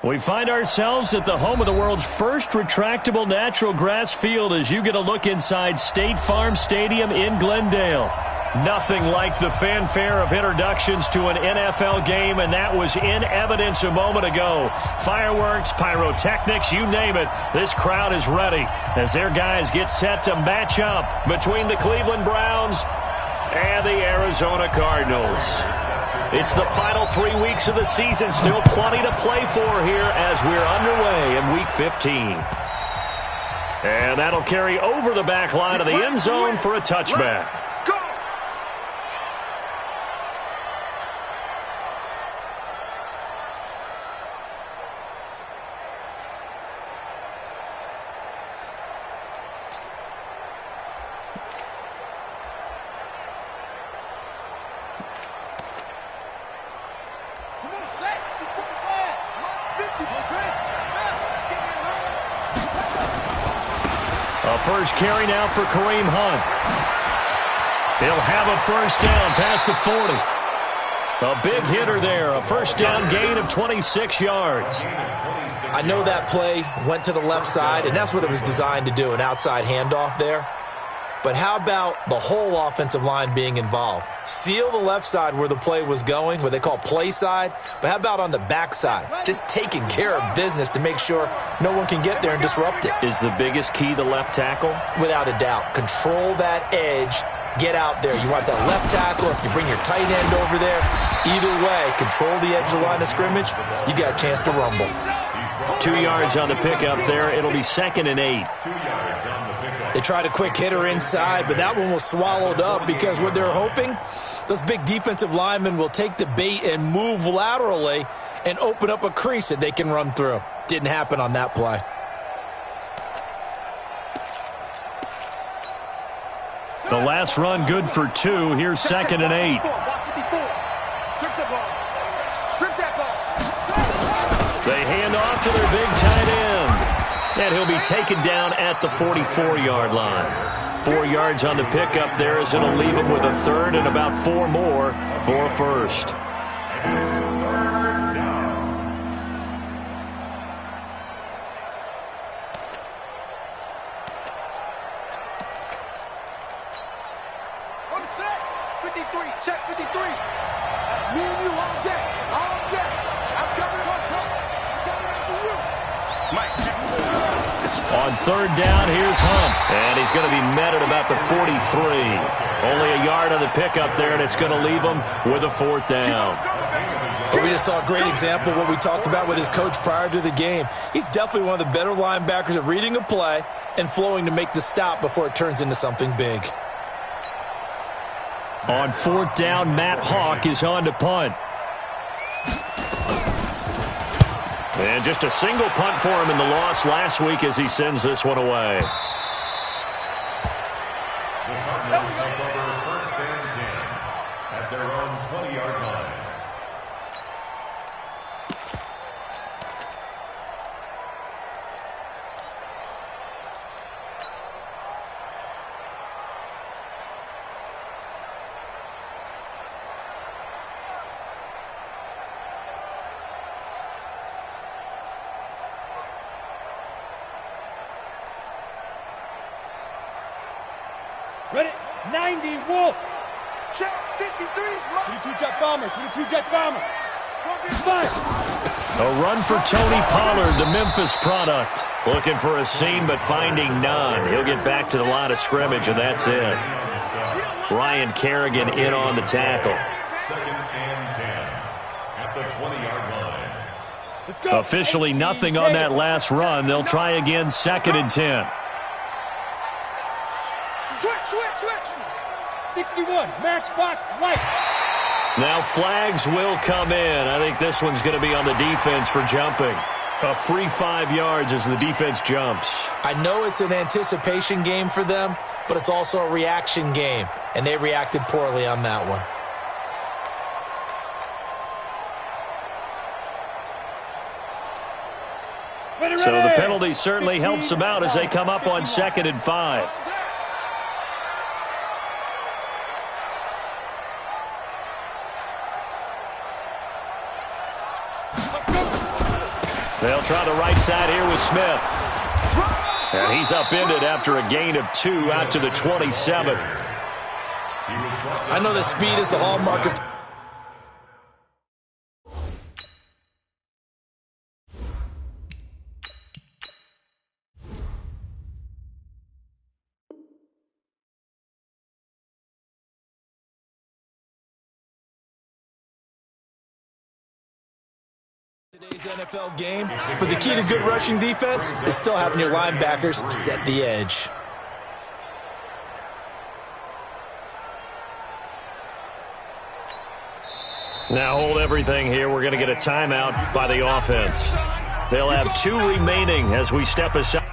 We find ourselves at the home of the world's first retractable natural grass field as you get a look inside State Farm Stadium in Glendale. Nothing like the fanfare of introductions to an NFL game, and that was in evidence a moment ago. Fireworks, pyrotechnics, you name it, this crowd is ready as their guys get set to match up between the Cleveland Browns and the Arizona Cardinals. It's the final 3 weeks of the season, still plenty to play for here as we're underway in Week 15. And that'll carry over the back line of the end zone for a touchback. First carry now for Kareem Hunt. He'll have a first down past the 40. A big hitter there, a first down gain of 26 yards. I know that play went to the left side, and that's what it was designed to do, an outside handoff there. But how about the whole offensive line being involved? Seal the left side where the play was going, what they call play side, but how about on the back side? Just taking care of business to make sure no one can get there and disrupt it. Is the biggest key the left tackle? Without a doubt. Control that edge. Get out there. You want that left tackle. If you bring your tight end over there, either way, control the edge of the line of scrimmage, you got a chance to rumble. 2 yards on the pickup there. It'll be 2nd and 8. They tried a quick hitter inside, but that one was swallowed up because what they're hoping, those big defensive linemen will take the bait and move laterally and open up a crease that they can run through. Didn't happen on that play. The last run good for 2. Here's 2nd and 8. They hand off to their big tight end. And he'll be taken down at the 44-yard line. 4 yards on the pickup there as it'll leave him with a third and about 4 more for a first. On 3rd down, here's Hunt. And he's going to be met at about the 43. Only a yard on the pickup there, and it's going to leave him with a 4th down. But we just saw a great example of what we talked about with his coach prior to the game. He's definitely one of the better linebackers at reading a play and flowing to make the stop before it turns into something big. On 4th down, Matt Hawk is on to punt. And just a single punt for him in the loss last week as he sends this one away. The Cardinals take over 1st and 10 at their own 20-yard line. Ready? 90, Wolf. Check 53's. 22 jet bomber. 22 jet bomber. A run for Tony Pollard, the Memphis product. Looking for a seam, but finding none. He'll get back to the line of scrimmage, and that's it. Ryan Kerrigan in on the tackle. 2nd and 10 at the 20-yard line. Let's go. Officially nothing on that last run. They'll try again 2nd and 10. Switch. 61, matchbox, light. Now flags will come in. I think this one's going to be on the defense for jumping. A free 5 yards as the defense jumps. I know it's an anticipation game for them, but it's also a reaction game, and they reacted poorly on that one. So the penalty certainly helps them out as they come up on 2nd and 5. They'll try the right side here with Smith. And he's upended after a gain of 2 out to the 27. I know that speed is the hallmark of today's NFL game, but the key to good rushing defense is still having your linebackers set the edge. Now hold everything here. We're going to get a timeout by the offense. They'll have 2 remaining as we step aside.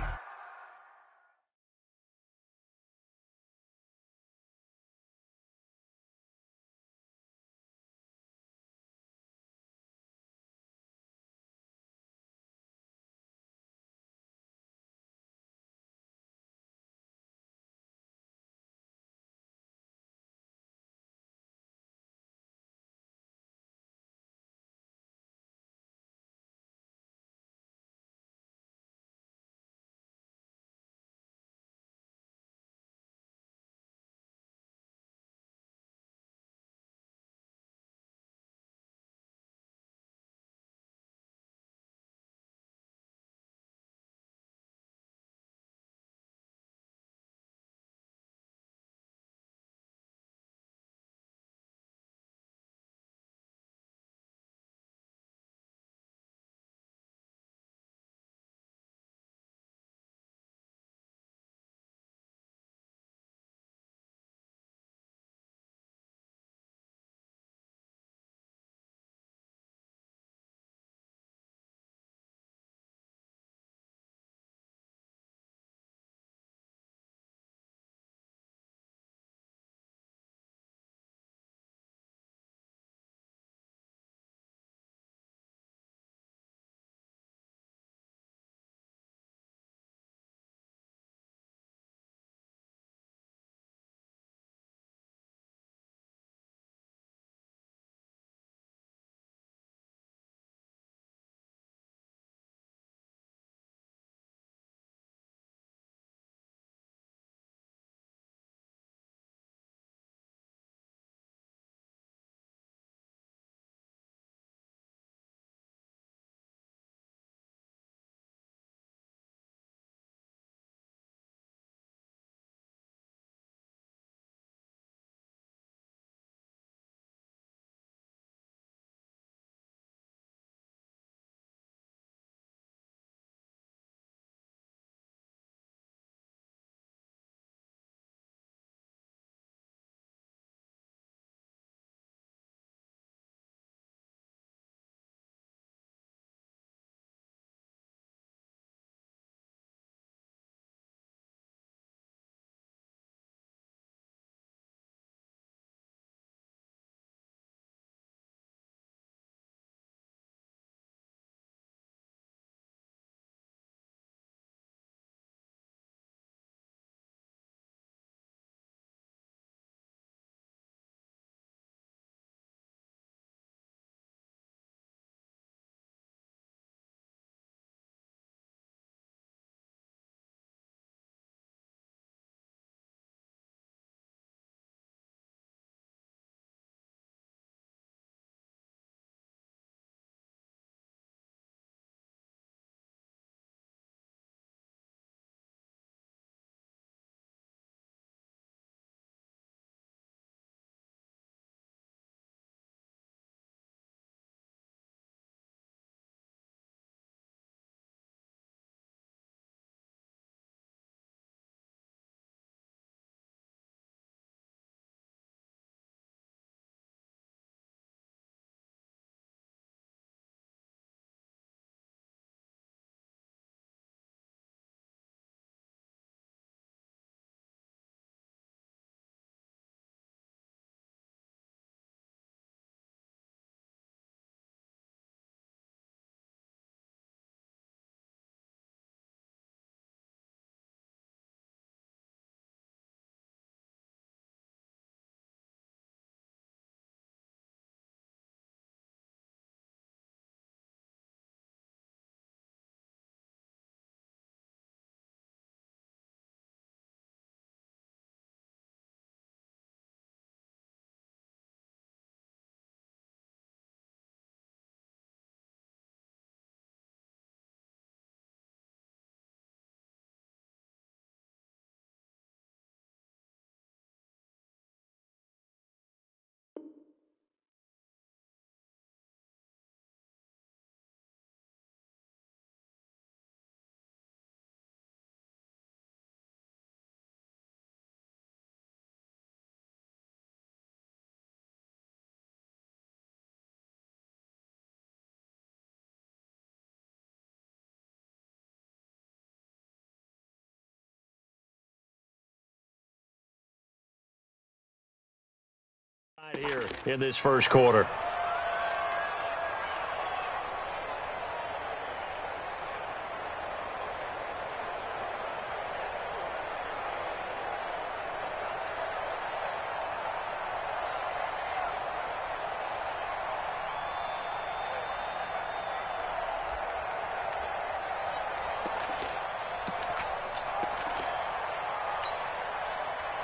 Here in this first quarter.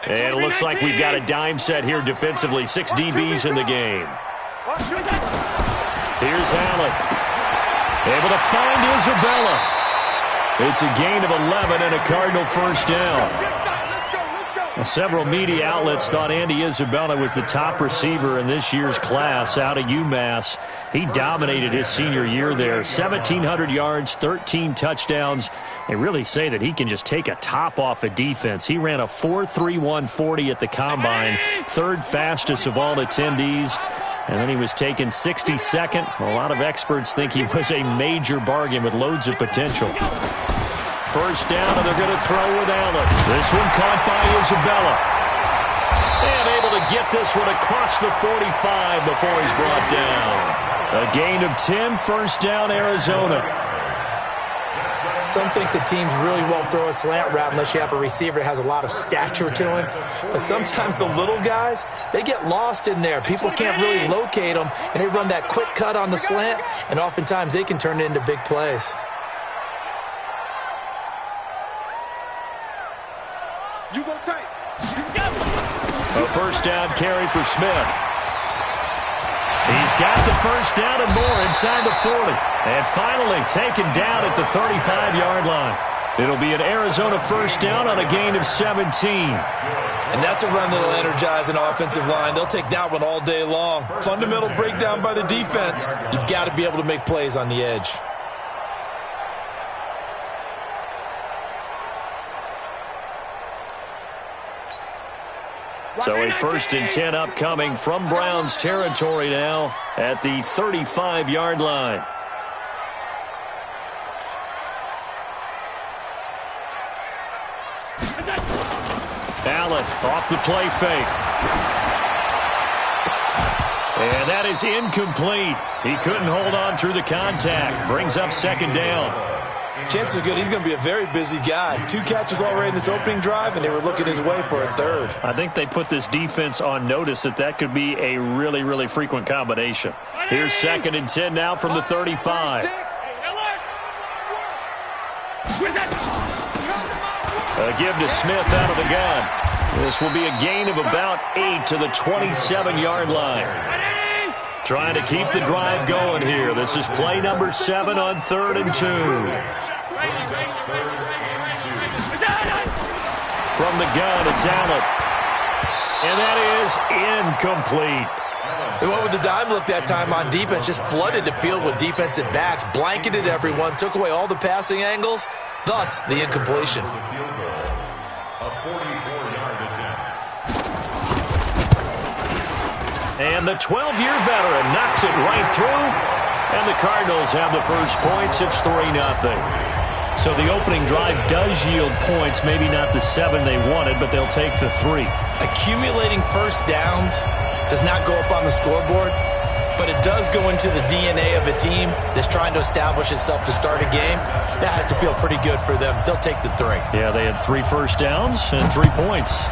And it looks like we've got a dime set here defensively. 6 DBs in the game. Here's Allen. Able to find Isabella. It's a gain of 11 and a Cardinal first down. Several media outlets thought Andy Isabella was the top receiver in this year's class out of UMass. He dominated his senior year there. 1,700 yards, 13 touchdowns. They really say that he can just take a top off a defense. He ran a 4.31 40 at the Combine, third fastest of all attendees. And then he was taken 62nd. A lot of experts think he was a major bargain with loads of potential. First down, and they're going to throw with Allen. This one caught by Isabella. And able to get this one across the 45 before he's brought down. A gain of 10, first down, Arizona. Some think the teams really won't throw a slant route unless you have a receiver that has a lot of stature to him. But sometimes the little guys, they get lost in there. People can't really locate them, and they run that quick cut on the slant, and oftentimes they can turn it into big plays. You go tight. A first down carry for Smith. He's got the first down and more inside the 40. And finally taken down at the 35-yard line. It'll be an Arizona first down on a gain of 17. And that's a run that'll energize an offensive line. They'll take that one all day long. Fundamental breakdown by the defense. You've got to be able to make plays on the edge. So a first and 10 upcoming from Browns territory now at the 35-yard line. Allen off the play fake. And that is incomplete. He couldn't hold on through the contact. Brings up second down. Chances are good he's going to be a very busy guy. 2 catches already in this opening drive, and they were looking his way for a third. I think they put this defense on notice that could be a really, really frequent combination. Here's second and 10 now from the 35. A give to Smith out of the gun. This will be a gain of about 8 to the 27-yard line. Trying to keep the drive going here. This is play number 7 on 3rd and 2. From the gun, it's Allen. And that is incomplete. They went with the dime look that time on defense, just flooded the field with defensive backs, blanketed everyone, took away all the passing angles, thus the incompletion. A 44-yard attempt. And the 12-year veteran knocks it right through. And the Cardinals have the first points. It's 3-0. So the opening drive does yield points, maybe not the 7 they wanted, but they'll take the 3. Accumulating first downs does not go up on the scoreboard, but it does go into the DNA of a team that's trying to establish itself to start a game. That has to feel pretty good for them. They'll take the 3. Yeah, they had 3 first downs and 3 points.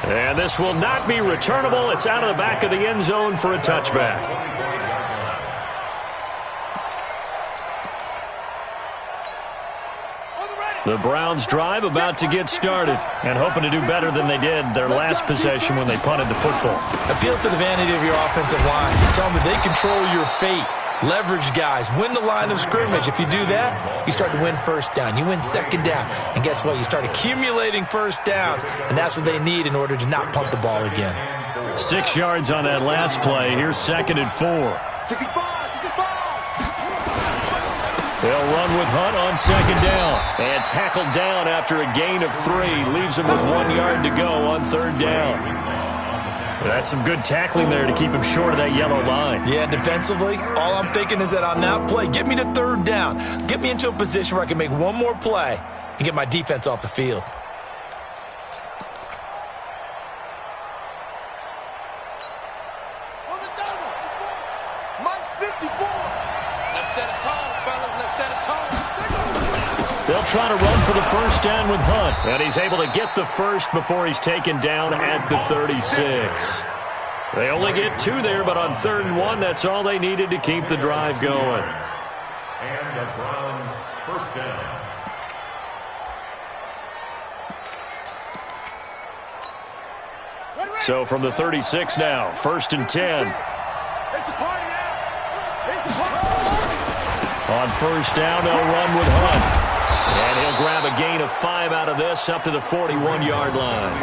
And this will not be returnable. It's out of the back of the end zone for a touchback. The Browns drive about to get started and hoping to do better than they did their last possession when they punted the football. Appeal to the vanity of your offensive line. Tell them that they control your fate. Leverage guys. Win the line of scrimmage. If you do that, you start to win first down. You win second down. And guess what? You start accumulating first downs. And that's what they need in order to not punt the ball again. 6 yards on that last play. Here's second and 4. 65. They'll run with Hunt on second down. And tackled down after a gain of 3. Leaves him with 1 yard to go on third down. That's some good tackling there to keep him short of that yellow line. Yeah, defensively, all I'm thinking is that on that play, get me to third down. Get me into a position where I can make one more play and get my defense off the field. Let's set a tone, fellas. Let's set a tone. They'll try to run for the first down with Hunt. And he's able to get the first before he's taken down at the 36. They only get 2 there, but on 3rd and 1, that's all they needed to keep the drive going. And the Browns first down. So from the 36 now, 1st and 10. On 1st down, they'll run with Hunt. And he'll grab a gain of 5 out of this up to the 41-yard line.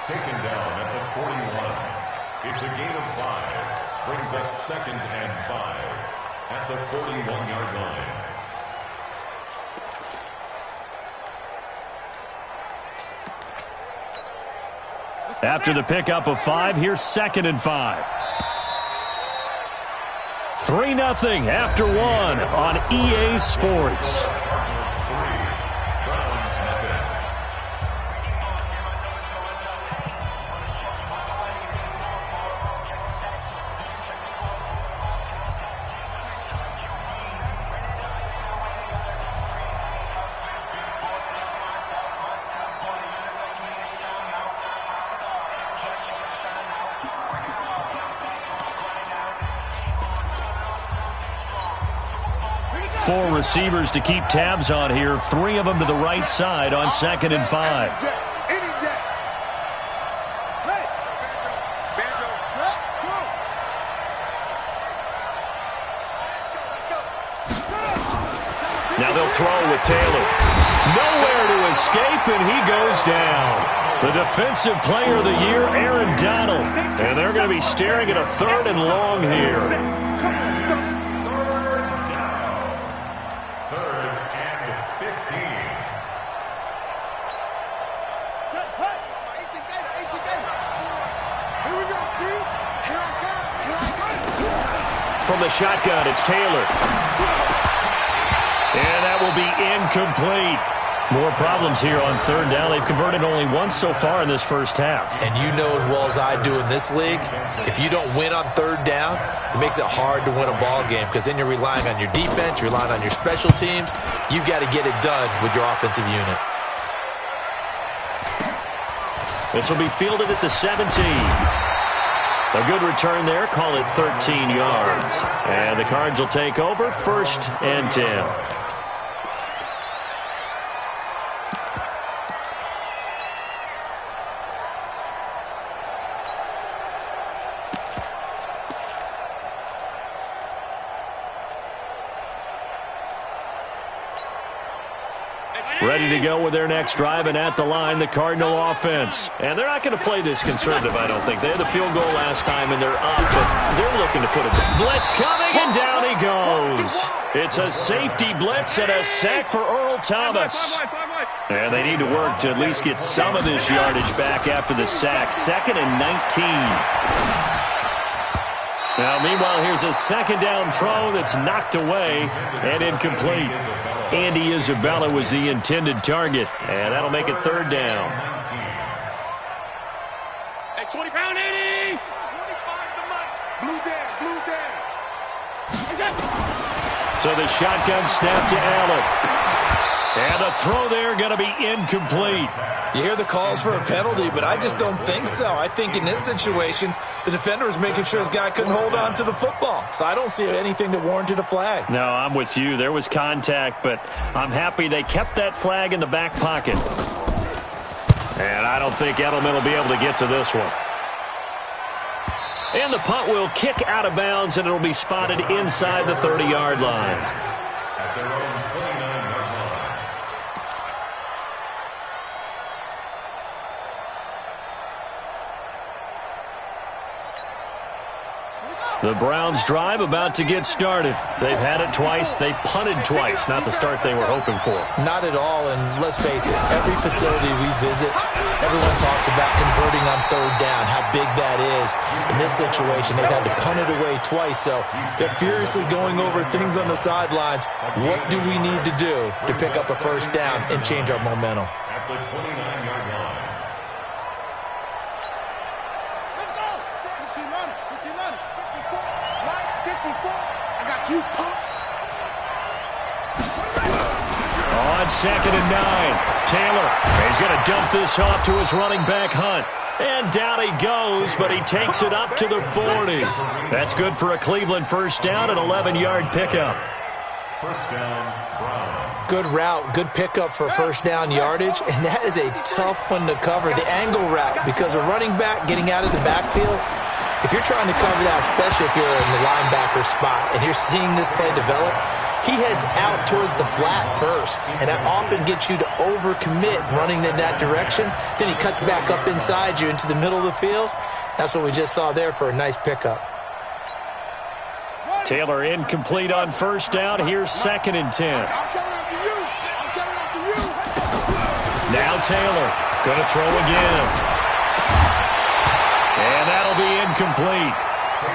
Taken down at the 41. It's a gain of 5. Brings up 2nd and 5 at the 41-yard line. After the pickup of 5, here's 2nd and 5. 3-0 after 1 on EA Sports. Four receivers to keep tabs on here. 3 of them to the right side on 2nd and 5. Now they'll throw with Taylor. Nowhere to escape, and he goes down. The defensive player of the year, Aaron Donald. And they're going to be staring at a 3rd and long here. From the shotgun, it's Taylor. And that will be incomplete. More problems here on 3rd down. They've converted only once so far in this first half. And you know as well as I do in this league, if you don't win on 3rd down, it makes it hard to win a ball game because then you're relying on your defense, you're relying on your special teams. You've got to get it done with your offensive unit. This will be fielded at the 17. A good return there. Call it 13 yards. And the Cards will take over 1st and 10. Ready to go with their next drive, and at the line, the Cardinal offense. And they're not going to play this conservative, I don't think. They had the field goal last time, and they're up, but they're looking to put it. Blitz coming, and down he goes. It's a safety blitz and a sack for Earl Thomas. And they need to work to at least get some of this yardage back after the sack. 2nd and 19. Now, meanwhile, here's a 2nd down throw that's knocked away and incomplete. Andy Isabella was the intended target, and that'll make it 3rd down. Hey, 20-pound Andy! 25 the money. Blue down. So the shotgun snap to Allen. And the throw there going to be incomplete. You hear the calls for a penalty, but I just don't think so. I think in this situation, the defender was making sure his guy couldn't hold on to the football. So I don't see anything that warranted a flag. No, I'm with you. There was contact, but I'm happy they kept that flag in the back pocket. And I don't think Edelman will be able to get to this one. And the punt will kick out of bounds, and it'll be spotted inside the 30-yard line. At their own 29-yard line. The Browns drive about to get started. They've had it twice. They've punted twice. Not the start they were hoping for. Not at all, and let's face it, every facility we visit, everyone talks about converting on 3rd down, how big that is. In this situation, they've had to punt it away twice, so they're furiously going over things on the sidelines. What do we need to do to pick up a 1st down and change our momentum? At the 29-yard line. Let's go! 15 running. 15 running. 54. Right. 2nd and 9. Taylor, he's going to dump this off to his running back, Hunt. And down he goes, but he takes it up to the 40. That's good for a Cleveland first down, an 11-yard pickup. First down, Brown. Good route, good pickup for first down yardage, and that is a tough one to cover, the angle route, because a running back getting out of the backfield, if you're trying to cover that, especially if you're in the linebacker spot, and you're seeing this play develop, he heads out towards the flat first, and that often gets you to overcommit running in that direction. Then he cuts back up inside you into the middle of the field. That's what we just saw there for a nice pickup. Taylor incomplete on first down. Here's 2nd and 10. Now Taylor going to throw again. And that'll be incomplete.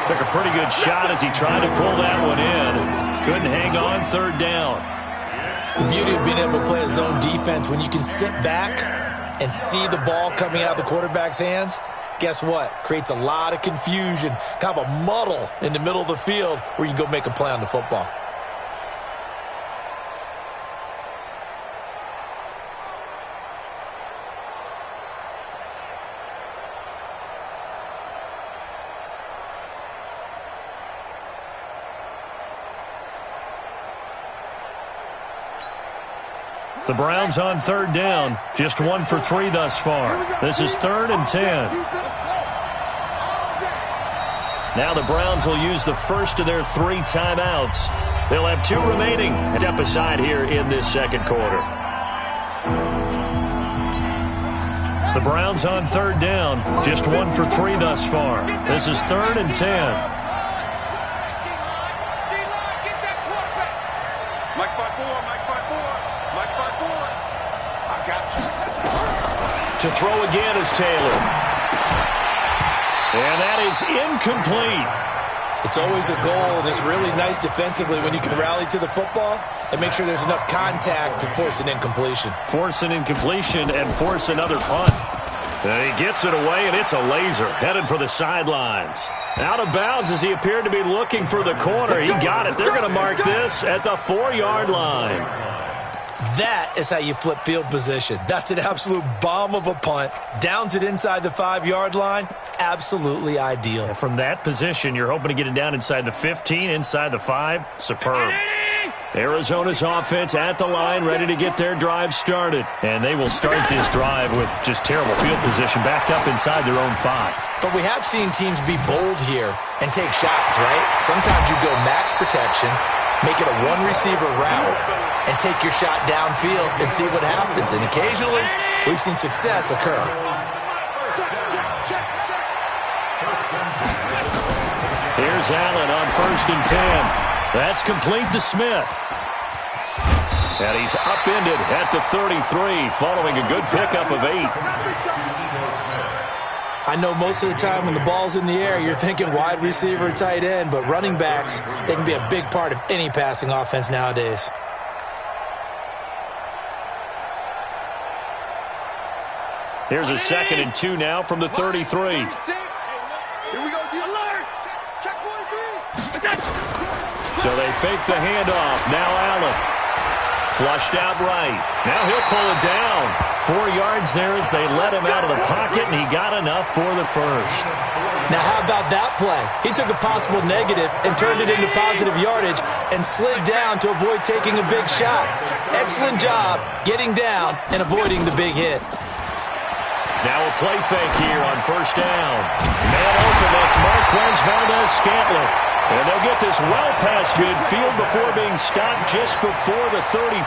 Took a pretty good shot as he tried to pull that one in. Couldn't hang on, 3rd down. The beauty of being able to play a zone defense when you can sit back and see the ball coming out of the quarterback's hands, guess what? Creates a lot of confusion, kind of a muddle in the middle of the field where you can go make a play on the football. The Browns on 3rd down, just 1 for 3 thus far. This is 3rd and 10. Now the Browns will use the first of their 3 timeouts. They'll have 2 remaining. Step aside here in this 2nd quarter. The Browns on 3rd down, just 1 for 3 thus far. This is 3rd and 10. To throw again is Taylor. And that is incomplete. It's always a goal, and it's really nice defensively when you can rally to the football and make sure there's enough contact to force an incompletion. Force an incompletion and force another punt. And he gets it away, and it's a laser headed for the sidelines. Out of bounds as he appeared to be looking for the corner. He got it. They're going to mark this at the 4-yard line. That is how you flip field position. That's an absolute bomb of a punt. Downs it inside the 5-yard line. Absolutely ideal. And from that position, you're hoping to get it down inside the 15, inside the 5. Superb. Arizona's offense at the line, ready to get their drive started. And they will start this drive with just terrible field position, backed up inside their own 5. But we have seen teams be bold here and take shots, right? Sometimes you go max protection, make it a 1-receiver route, and take your shot downfield and see what happens. And occasionally, we've seen success occur. Here's Allen on 1st and 10. That's complete to Smith. And he's upended at the 33, following a good pickup of 8. I know most of the time when the ball's in the air, you're thinking wide receiver, tight end, but running backs, they can be a big part of any passing offense nowadays. Here's a 2nd and 2 now from the 33. Here we go, alert! Check 43! So they fake the handoff. Now Allen. Flushed out right. Now he'll pull it down. 4 yards there as they let him out of the pocket, and he got enough for the first. Now how about that play? He took a possible negative and turned it into positive yardage and slid down to avoid taking a big shot. Excellent job getting down and avoiding the big hit. Now a play fake here on 1st down. Man open, that's Marquez Valdez-Scantling. And they'll get this well past midfield before being stopped just before the 35.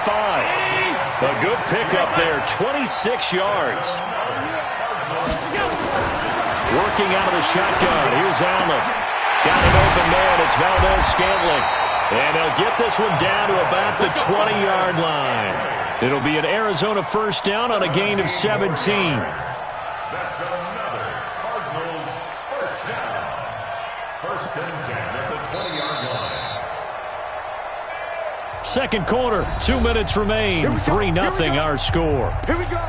A good pickup there, 26 yards. Working out of the shotgun, here's Allen. Got an open man, it's Valdez-Scantling. And they'll get this one down to about the 20-yard line. It'll be an Arizona first down on a gain of 17. That's another Cardinals first down. 1st and 10 at the 20-yard line. 2nd quarter, 2 minutes remain. 3-0 our score. Here we go.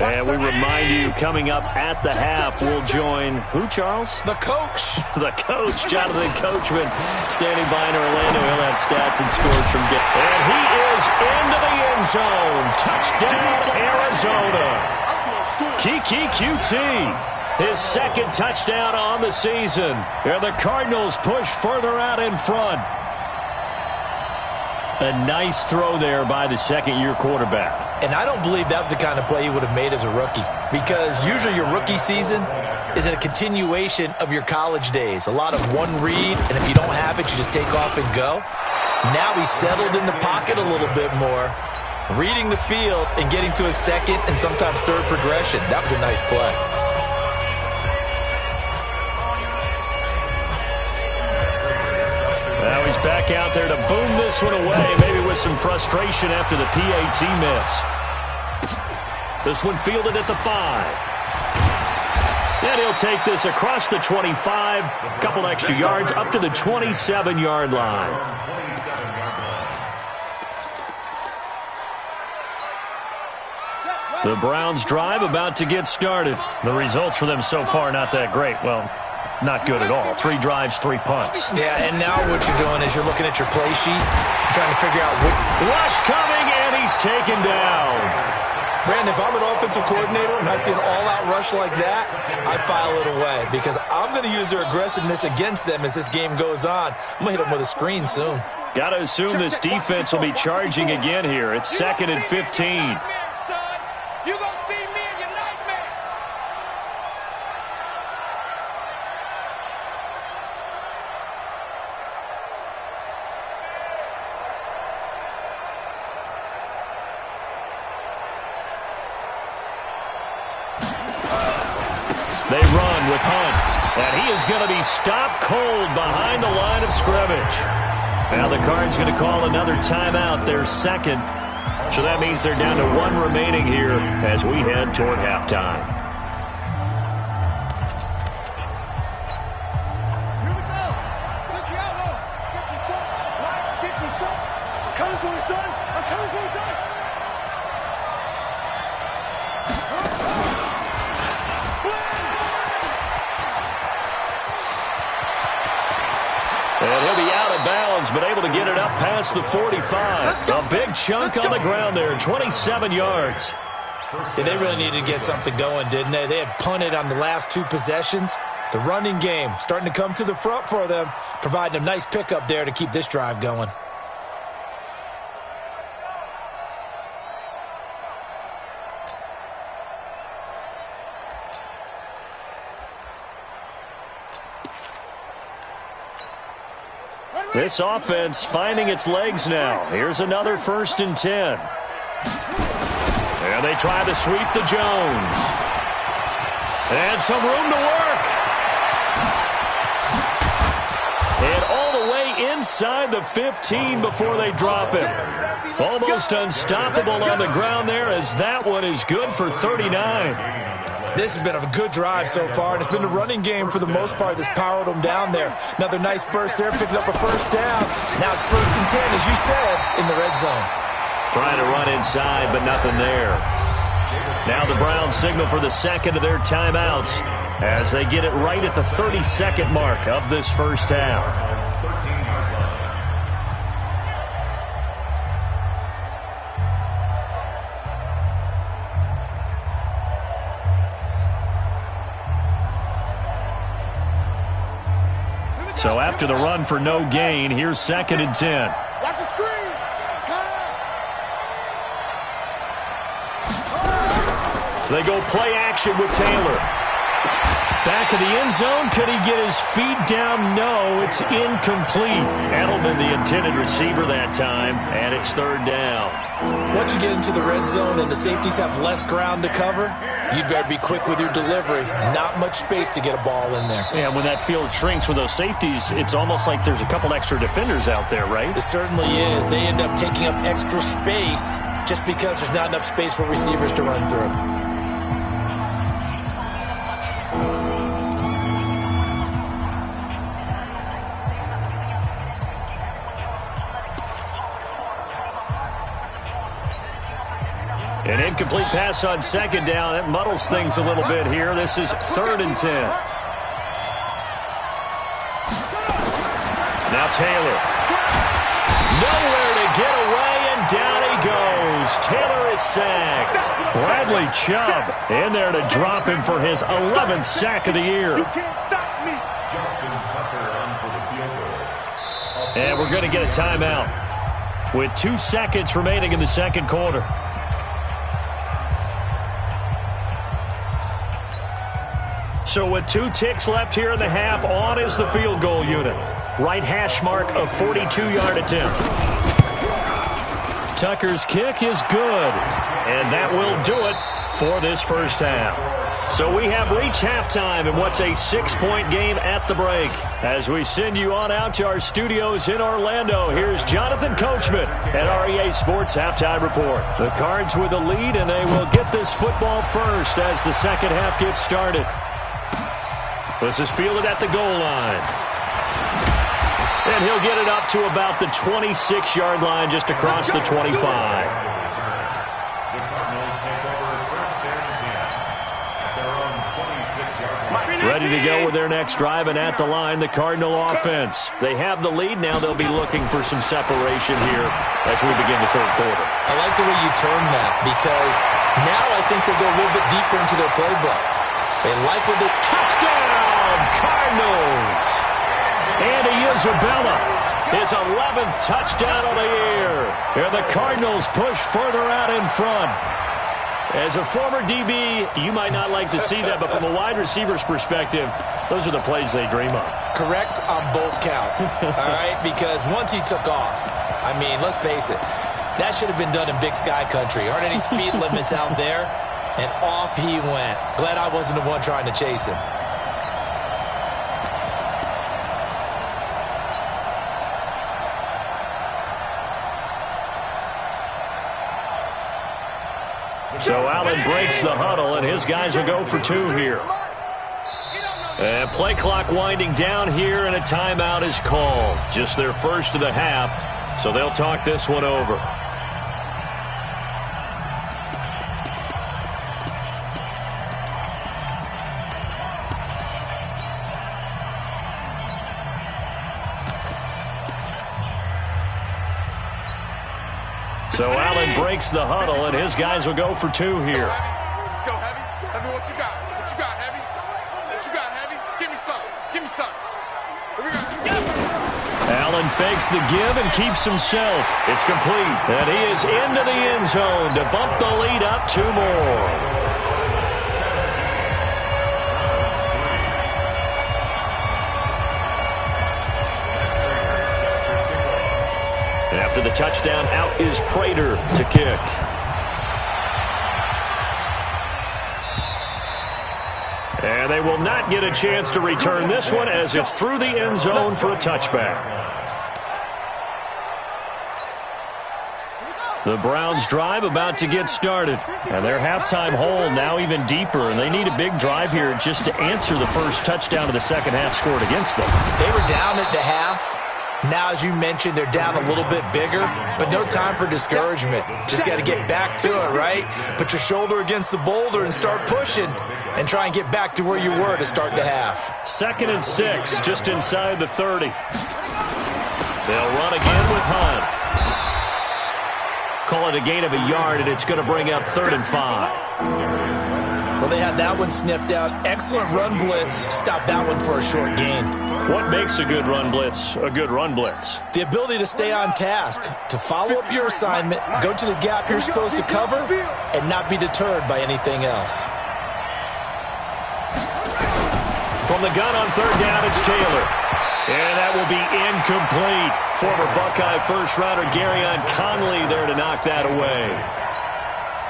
And we remind you, coming up at the half, we'll join who, Charles? The coach. The coach, Jonathan Coachman, standing by in Orlando. He'll have stats and scores from game. And he is into the end zone. Touchdown, Arizona. Kiki QT, his second touchdown on the season. And the Cardinals push further out in front. A nice throw there by the second-year quarterback. And I don't believe that was the kind of play he would have made as a rookie, because usually your rookie season is a continuation of your college days. A lot of one read, and if you don't have it, you just take off and go. Now he's settled in the pocket a little bit more, reading the field and getting to his second and sometimes third progression. That was a nice play. Now he's back out there to boom this one away, maybe with some frustration after the PAT miss. This one fielded at the 5. And he'll take this across the 25, couple extra yards up to the 27-yard line. The Browns drive about to get started. The results for them so far not that great. Well, not good at all. 3 drives, 3 punts. Yeah, and now what you're doing is you're looking at your play sheet, trying to figure out what... Rush coming, and he's taken down. Brandon, if I'm an offensive coordinator and I see an all-out rush like that, I file it away, because I'm going to use their aggressiveness against them as this game goes on. I'm going to hit them with a screen soon. Got to assume this defense will be charging again here. It's 2nd and 15. You gonna see me in your nightmare. They run with Hunt, and he is going to be stopped cold behind the line of scrimmage. Now the Cards going to call another timeout, their second. So that means they're down to 1 remaining here as we head toward halftime. Here we go. Look you out, low. 54. I'm coming for you, son. I'm coming for you, son. And he'll be out of bounds, but able to get it up past the 45. A big chunk on the ground there, 27 yards. Yeah, they really needed to get something going, didn't they? They had punted on the last 2 possessions. The running game starting to come to the front for them, providing a nice pickup there to keep this drive going. This offense finding its legs now. Here's another 1st and 10. And they try to sweep to Jones. And some room to work. And all the way inside the 15 before they drop him. Almost unstoppable on the ground there, as that one is good for 39. This has been a good drive so far, and it's been the running game for the most part that's powered them down there. Another nice burst there, picking up a 1st down. Now it's 1st and 10, as you said, in the red zone. Trying to run inside, but nothing there. Now the Browns signal for the second of their timeouts as they get it right at the 32nd mark of this first half. So after the run for no gain, here's 2nd and 10. Watch the screen. Pass. They go play action with Taylor. Back of the end zone. Could he get his feet down? No, it's incomplete. Edelman, the intended receiver that time, and it's 3rd down. Once you get into the red zone and the safeties have less ground to cover, you better be quick with your delivery. Not much space to get a ball in there. Yeah, when that field shrinks with those safeties, it's almost like there's a couple extra defenders out there, right? It certainly is. They end up taking up extra space just because there's not enough space for receivers to run through. An incomplete pass on second down. That muddles things a little bit here. This is 3rd and 10. Now Taylor. Nowhere to get away, and down he goes. Taylor is sacked. Bradley Chubb in there to drop him for his 11th sack of the year. You can't stop me. Justin Tucker on for the field goal. And we're going to get a timeout with 2 seconds remaining in the second quarter. So with 2 ticks left here in the half, on is the field goal unit. Right hash mark of 42-yard attempt. Tucker's kick is good, and that will do it for this first half. So we have reached halftime in what's a 6-point game at the break. As we send you on out to our studios in Orlando, here's Jonathan Coachman at REA Sports Halftime Report. The Cards with the lead, and they will get this football first as the second half gets started. This is fielded at the goal line. And he'll get it up to about the 26-yard line, just across the 25. The Cardinals take over 1st and 10 at their own 26-yard line. Ready to go with their next drive, and at the line, the Cardinal offense. They have the lead now. They'll be looking for some separation here as we begin the third quarter. I like the way you term that, because now I think they'll go a little bit deeper into their playbook. They like with the touchdown, Cardinals. Andy Isabella, his 11th touchdown of the year. And the Cardinals push further out in front. As a former DB, you might not like to see that, but from a wide receiver's perspective, those are the plays they dream of. Correct on both counts, all right? Because once he took off, I mean, let's face it, that should have been done in Big Sky Country. Aren't any speed limits out there? And off he went. Glad I wasn't the one trying to chase him. So Allen breaks the huddle, and his guys will go for 2 here. And play clock winding down here, and a timeout is called. Just their first of the half, so they'll talk this one over. So Allen breaks the huddle, and his guys will go for 2 here. Let's go, Heavy. Heavy, what you got? What you got, Heavy? What you got, Heavy? Give me some. Give me some. Here we go. Allen fakes the give and keeps himself. It's complete. And he is into the end zone to bump the lead up 2 more. After the touchdown, out is Prater to kick. And they will not get a chance to return this one as it's through the end zone for a touchback. The Browns' drive about to get started. And their halftime hole now even deeper, and they need a big drive here just to answer the first touchdown of the second half scored against them. They were down at the half. Now, as you mentioned, they're down a little bit bigger, but no time for discouragement. Just got to get back to it, right? Put your shoulder against the boulder and start pushing and try and get back to where you were to start the half. 2nd and 6, just inside the 30. They'll run again with Hunt. Call it a gain of a yard, and it's going to bring up 3rd and 5. Well, they had that one sniffed out. Excellent run blitz. Stop that one for a short gain. What makes a good run blitz a good run blitz? The ability to stay on task, to follow up your assignment, go to the gap you're supposed to cover, and not be deterred by anything else. From the gun on 3rd down, it's Taylor. And that will be incomplete. Former Buckeye first-rounder Garyon Conley there to knock that away.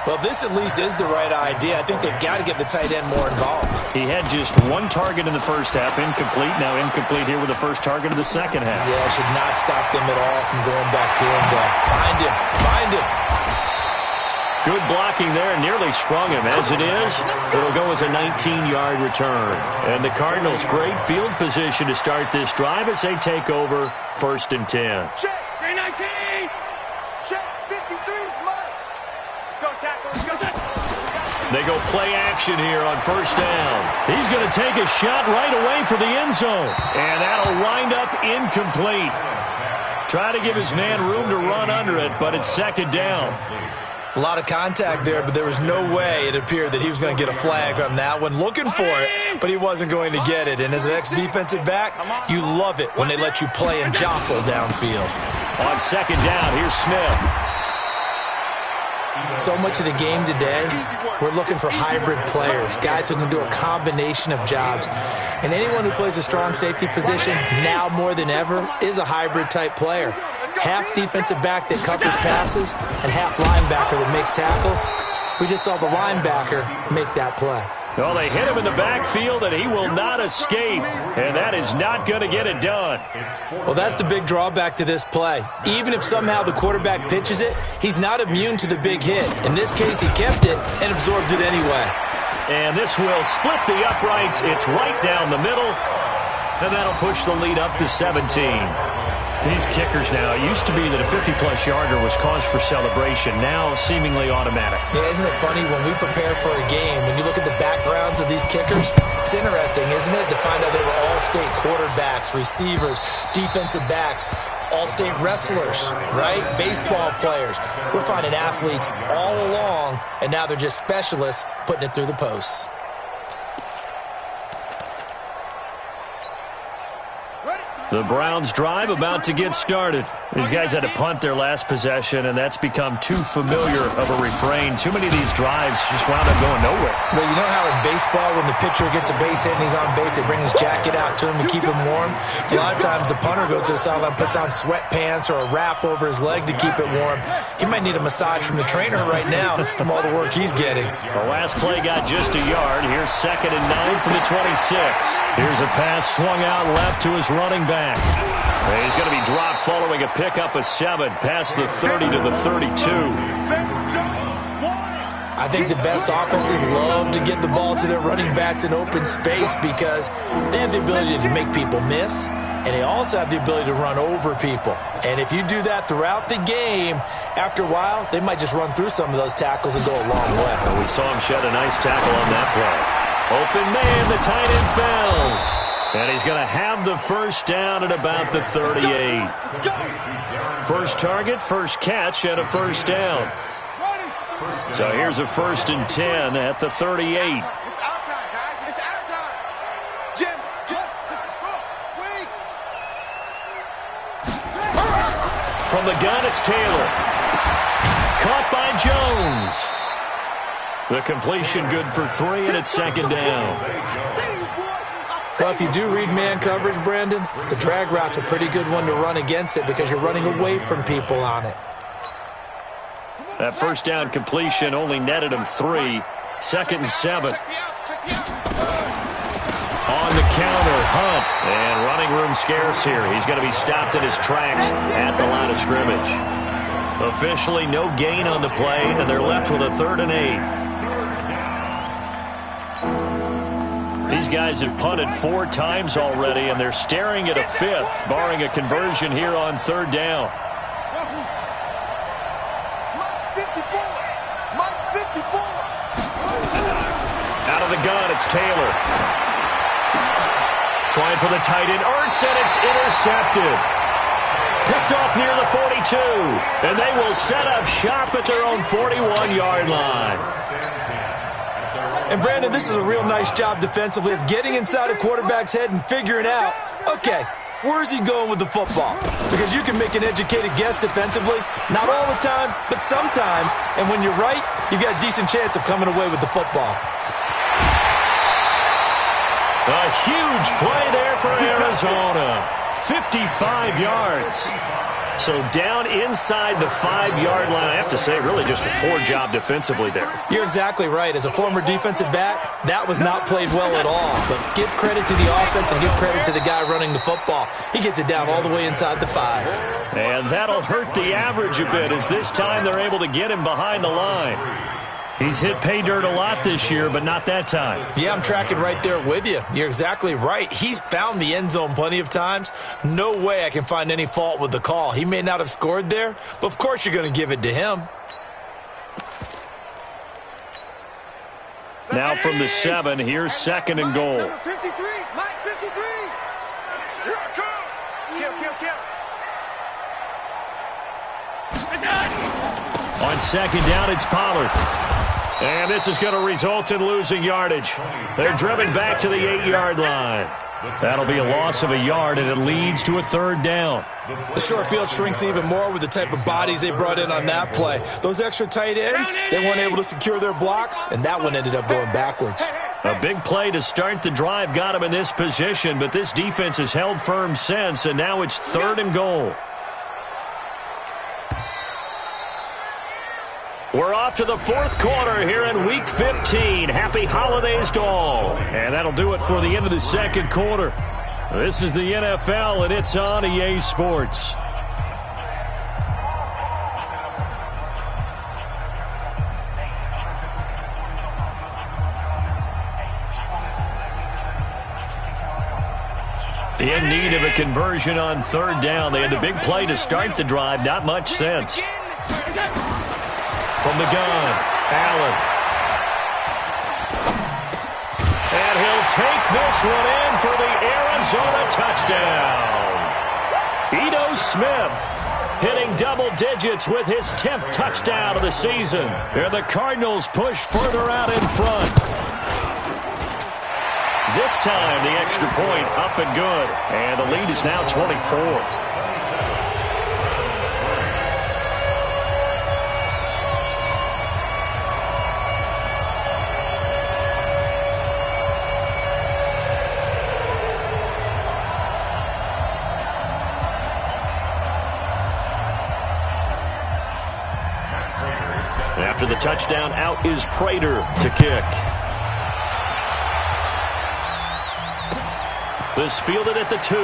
Well, this at least is the right idea. I think they've got to get the tight end more involved. He had just 1 target in the first half, incomplete. Now incomplete here with the first target of the second half. Yeah, should not stop them at all from going back to him. Find him. Find him. Good blocking there, nearly sprung him. As it is, it'll go as a 19-yard return. And the Cardinals, great field position to start this drive as they take over 1st and 10. Check. 319. Check. 53's mine. Let's go, tackle. Let's go. They go play action here on first down. He's going to take a shot right away for the end zone. And that'll wind up incomplete. Try to give his man room to run under it, but it's second down. A lot of contact there, but there was no way it appeared that he was going to get a flag on that one. Looking for it, but he wasn't going to get it. And as an ex-defensive back, you love it when they let you play and jostle downfield. On second down, here's Smith. So much of the game today, we're looking for hybrid players, guys who can do a combination of jobs. And anyone who plays a strong safety position, now more than ever, is a hybrid-type player. Half defensive back that covers passes and half linebacker that makes tackles. We just saw the linebacker make that play. Well, they hit him in the backfield, and he will not escape. And that is not going to get it done. Well, that's the big drawback to this play. Even if somehow the quarterback pitches it, he's not immune to the big hit. In this case, he kept it and absorbed it anyway. And this will split the uprights. It's right down the middle. And that'll push the lead up to 17. These kickers now, it used to be that a 50-plus yarder was cause for celebration, now seemingly automatic. Yeah, isn't it funny when we prepare for a game, when you look at the backgrounds of these kickers, it's interesting, isn't it, to find out they were all-state quarterbacks, receivers, defensive backs, all-state wrestlers, right? Baseball players. We're finding athletes all along, and now they're just specialists putting it through the posts. The Browns drive about to get started. These guys had to punt their last possession, and that's become too familiar of a refrain. Too many of these drives just wound up going nowhere. Well, you know how in baseball, when the pitcher gets a base hit and he's on base, they bring his jacket out to him to keep him warm? A lot of times the punter goes to the sideline, puts on sweatpants or a wrap over his leg to keep it warm. He might need a massage from the trainer right now from all the work he's getting. The last play got just a yard. Here's 2nd and 9 from the 26. Here's a pass swung out left to his running back. He's going to be dropped following a pickup of 7 past the 30 to the 32. I think the best offenses love to get the ball to their running backs in open space because they have the ability to make people miss, and they also have the ability to run over people. And if you do that throughout the game, after a while, they might just run through some of those tackles and go a long way. And we saw him shed a nice tackle on that play. Open man, the tight end falls. And he's going to have the first down at about the 38. First target, first catch, and a first down. So here's a 1st and 10 at the 38. It's our time, guys. It's our time. Jim, wait. From the gun, it's Taylor. Caught by Jones. The completion good for 3, and it's 2nd down. Well, if you do read man coverage, Brandon, the drag route's a pretty good one to run against it because you're running away from people on it. That first down completion only netted him 3. 2nd and 7. On the counter, Hunt. And running room scarce here. He's going to be stopped in his tracks at the line of scrimmage. Officially no gain on the play, and they're left with a 3rd and 8. These guys have punted 4 times already, and they're staring at a 5th, barring a conversion here on 3rd down. Out of the gun, it's Taylor. Trying for the tight end, Ertz, and it's intercepted. Picked off near the 42, and they will set up shop at their own 41-yard line. And, Brandon, this is a real nice job defensively of getting inside a quarterback's head and figuring out, okay, where's he going with the football? Because you can make an educated guess defensively, not all the time, but sometimes. And when you're right, you've got a decent chance of coming away with the football. A huge play there for Arizona. 55 yards. So down inside the 5-yard line. I have to say, really just a poor job defensively there. You're exactly right. As a former defensive back, that was not played well at all. But give credit to the offense and give credit to the guy running the football. He gets it down all the way inside the 5. And that'll hurt the average a bit as this time they're able to get him behind the line. He's hit pay dirt a lot this year, but not that time. Yeah, I'm tracking right there with you. You're exactly right. He's found the end zone plenty of times. No way I can find any fault with the call. He may not have scored there, but of course you're going to give it to him. Now from the 7, here's 2nd and goal. Number 53, Mike 53. Here I come. Kill. On 2nd down, it's Pollard. And this is going to result in losing yardage. They're driven back to the 8-yard line. That'll be a loss of a yard, and it leads to a 3rd down. The short field shrinks even more with the type of bodies they brought in on that play. Those extra tight ends, they weren't able to secure their blocks, and that one ended up going backwards. A big play to start the drive got him in this position, but this defense has held firm since, and now it's 3rd and goal. We're off to the 4th quarter here in Week 15. Happy holidays to all. And that'll do it for the end of the 2nd quarter. This is the NFL, and it's on EA Sports. In need of a conversion on 3rd down. They had the big play to start the drive. Not much sense. From the gun, Allen. And he'll take this one in for the Arizona touchdown. Ito Smith hitting double digits with his 10th touchdown of the season. And the Cardinals push further out in front. This time, the extra point up and good. And the lead is now 24. After the touchdown, out is Prater to kick. This fielded at the 2.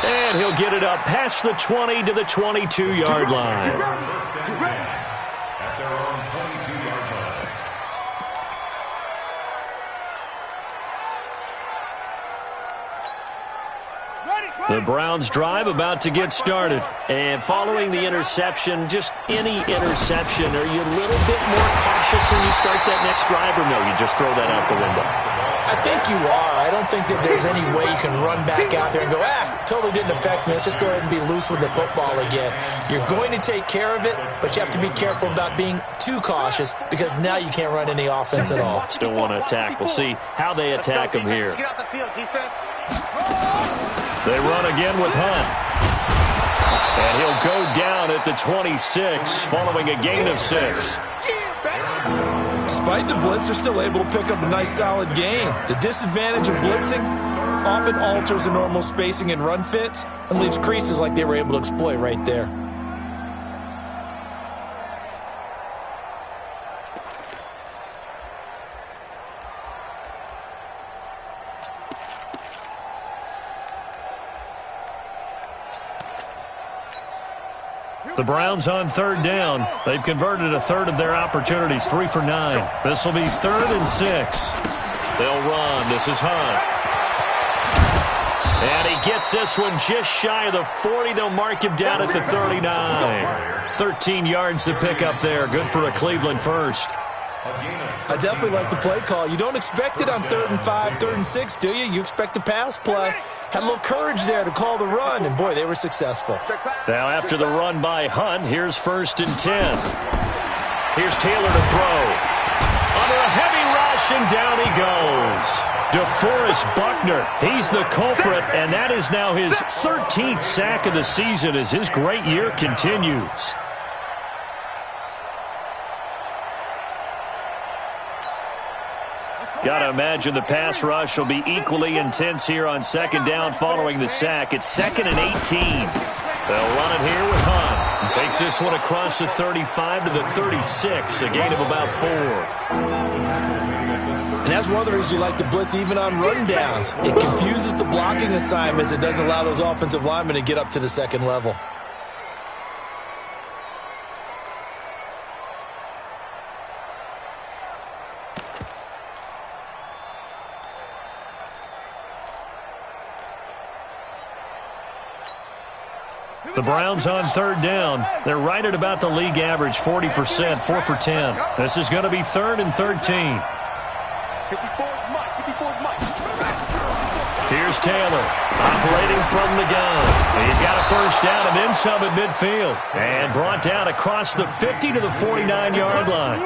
And he'll get it up past the 20 to the 22-yard line. At their own 22-yard line. The Browns drive about to get started. And following the interception, just any interception, are you a little bit more cautious when you start that next drive, or no, you just throw that out the window? I think you are. I don't think that there's any way you can run back out there and go, totally didn't affect me. Let's just go ahead and be loose with the football again. You're going to take care of it, but you have to be careful about being too cautious because now you can't run any offense at all. Still want to attack. We'll see how they attack him here. Get off the field, defense. They run again with Hunt. And he'll go down at the 26 following a gain of 6. Despite the blitz, they're still able to pick up a nice solid gain. The disadvantage of blitzing often alters the normal spacing and run fits and leaves creases like they were able to exploit right there. The Browns on 3rd down. They've converted a 1/3 of their opportunities, 3 for 9. This will be 3rd and 6. They'll run. This is Hunt. And he gets this one just shy of the 40. They'll mark him down at the 39. 13 yards to pick up there. Good for a Cleveland first. I definitely like the play call. You don't expect it on 3rd and 5, 3rd and 6, do you? You expect a pass play. Had a little courage there to call the run, and boy, they were successful. Now after the run by Hunt, here's 1st and 10. Here's Taylor to throw. Under a heavy rush, and down he goes. DeForest Buckner, he's the culprit, and that is now his 13th sack of the season as his great year continues. Got to imagine the pass rush will be equally intense here on 2nd down following the sack. It's 2nd and 18. They'll run it here with Hunt. And takes this one across the 35 to the 36, a gain of about 4. And that's one of the reasons you like to blitz even on run downs. It confuses the blocking assignments. It doesn't allow those offensive linemen to get up to the 2nd level. The Browns on third down. They're right at about the league average, 40%, 4 for 10. This is going to be 3rd and 13. Here's Taylor, operating from the gun. He's got a first down and then some at midfield. And brought down across the 50 to the 49-yard line.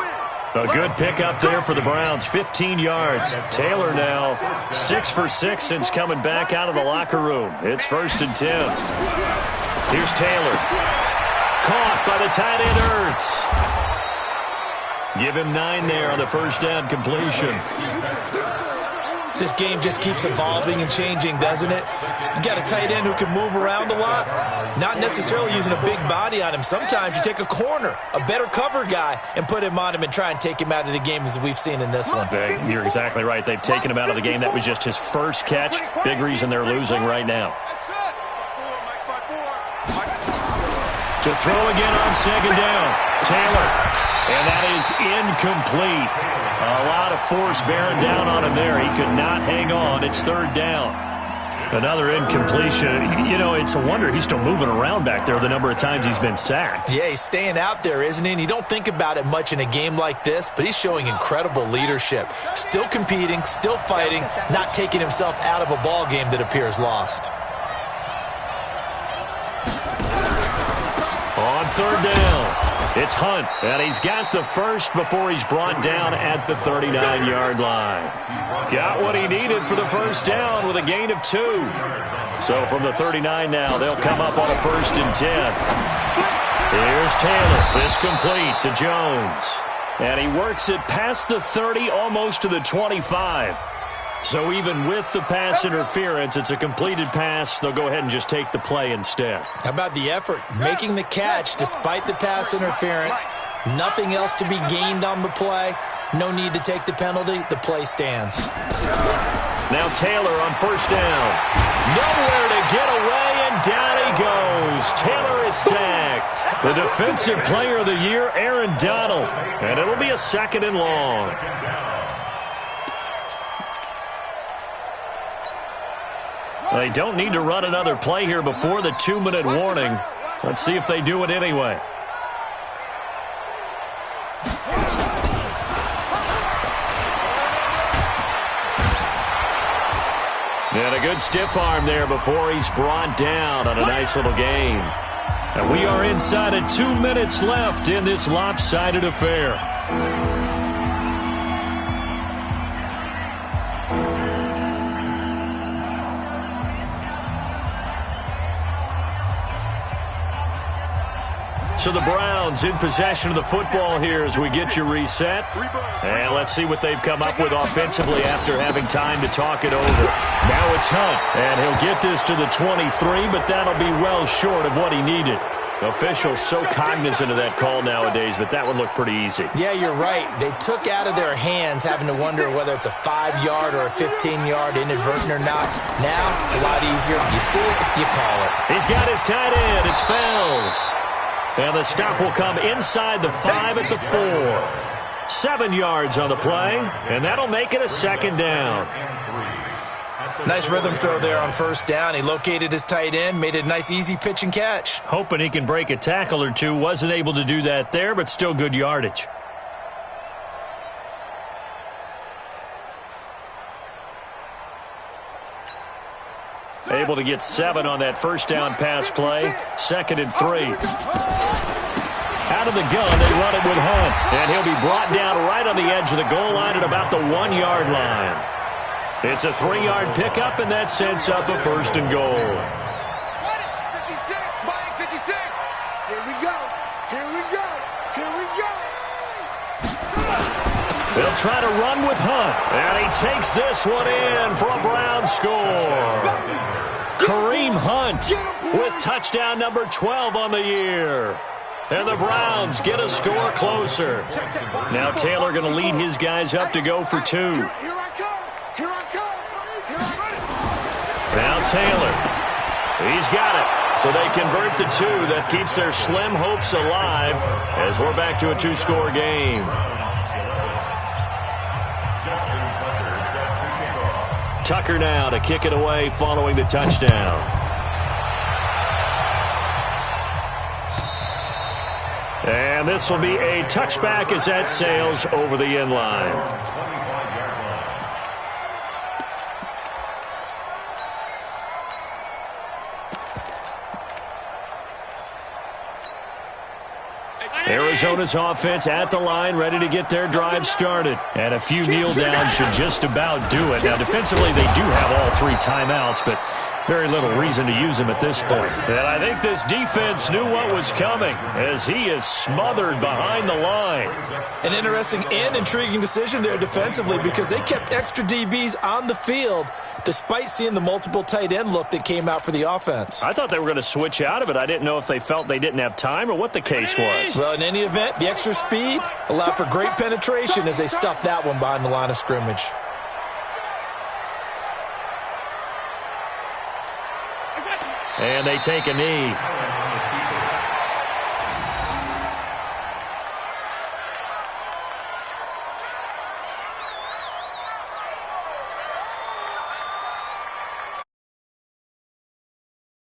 A good pickup there for the Browns, 15 yards. Taylor now 6 for 6 since coming back out of the locker room. It's 1st and 10. Here's Taylor. Caught by the tight end, Ertz. Give him 9 there on the first down completion. This game just keeps evolving and changing, doesn't it? You got a tight end who can move around a lot, not necessarily using a big body on him. Sometimes you take a corner, a better cover guy, and put him on him and try and take him out of the game as we've seen in this one. You're exactly right. They've taken him out of the game. That was just his first catch. Big reason they're losing right now. To throw again on second down. Taylor. And that is incomplete. A lot of force bearing down on him there. He could not hang on. It's 3rd down. Another incompletion. You know, it's a wonder he's still moving around back there the number of times he's been sacked. Yeah, he's staying out there, isn't he? And you don't think about it much in a game like this, but he's showing incredible leadership. Still competing, still fighting, not taking himself out of a ball game that appears lost. On 3rd down, it's Hunt, and he's got the first before he's brought down at the 39-yard line. Got what he needed for the first down with a gain of 2. So from the 39 now, they'll come up on a 1st and 10. Here's Taylor. This complete to Jones. And he works it past the 30, almost to the 25. So even with the pass interference, it's a completed pass. They'll go ahead and just take the play instead. How about the effort? Making the catch despite the pass interference. Nothing else to be gained on the play. No need to take the penalty. The play stands. Now Taylor on first down. Nowhere to get away, and down he goes. Taylor is sacked. The Defensive Player of the Year, Aaron Donald. And it'll be a 2nd and long. They don't need to run another play here before the 2-minute warning. Let's see if they do it anyway. And a good stiff arm there before he's brought down on a nice little game. And we are inside of 2 minutes left in this lopsided affair. So the Browns in possession of the football here as we get you reset. And let's see what they've come up with offensively after having time to talk it over. Now it's Hunt, and he'll get this to the 23, but that'll be well short of what he needed. Officials so cognizant of that call nowadays, but that one looked pretty easy. Yeah, you're right. They took out of their hands having to wonder whether it's a 5-yard or a 15-yard inadvertent or not. Now it's a lot easier. You see it, you call it. He's got his tight end. It's Fells. And the stop will come inside the 5 at the 4. 7 yards on the play, and that'll make it a 2nd down. Nice rhythm throw there on first down. He located his tight end, made it a nice easy pitch and catch. Hoping he can break a tackle or two. Wasn't able to do that there, but still good yardage. Able to get 7 on that first down pass play. 2nd and 3. Out of the gun, they run it with Hunt. And he'll be brought down right on the edge of the goal line at about the 1-yard line. It's a 3-yard pickup, and that sets up a 1st and goal. 56. Here we go. Here we go. Here we go. They'll try to run with Hunt. And he takes this one in for a Browns score. Kareem Hunt with touchdown number 12 on the year. And the Browns get a score closer. Now Taylor going to lead his guys up to go for 2. Here I come. Here I come. Here I run it. Now Taylor. He's got it. So they convert the 2. That keeps their slim hopes alive as we're back to a 2-score game. Tucker now to kick it away following the touchdown. And this will be a touchback as that sails over the end line. 25-yard line. Arizona's offense at the line, ready to get their drive started. And a few kneel downs should just about do it. Now, defensively, they do have all 3 timeouts, but very little reason to use them at this point. And I think this defense knew what was coming as he is smothered behind the line. An interesting and intriguing decision there defensively because they kept extra DBs on the field despite seeing the multiple tight end look that came out for the offense. I thought they were going to switch out of it. I didn't know if they felt they didn't have time or what the case was. Well, in any event, the extra speed allowed for great penetration as they stuffed that one behind the line of scrimmage. And they take a knee.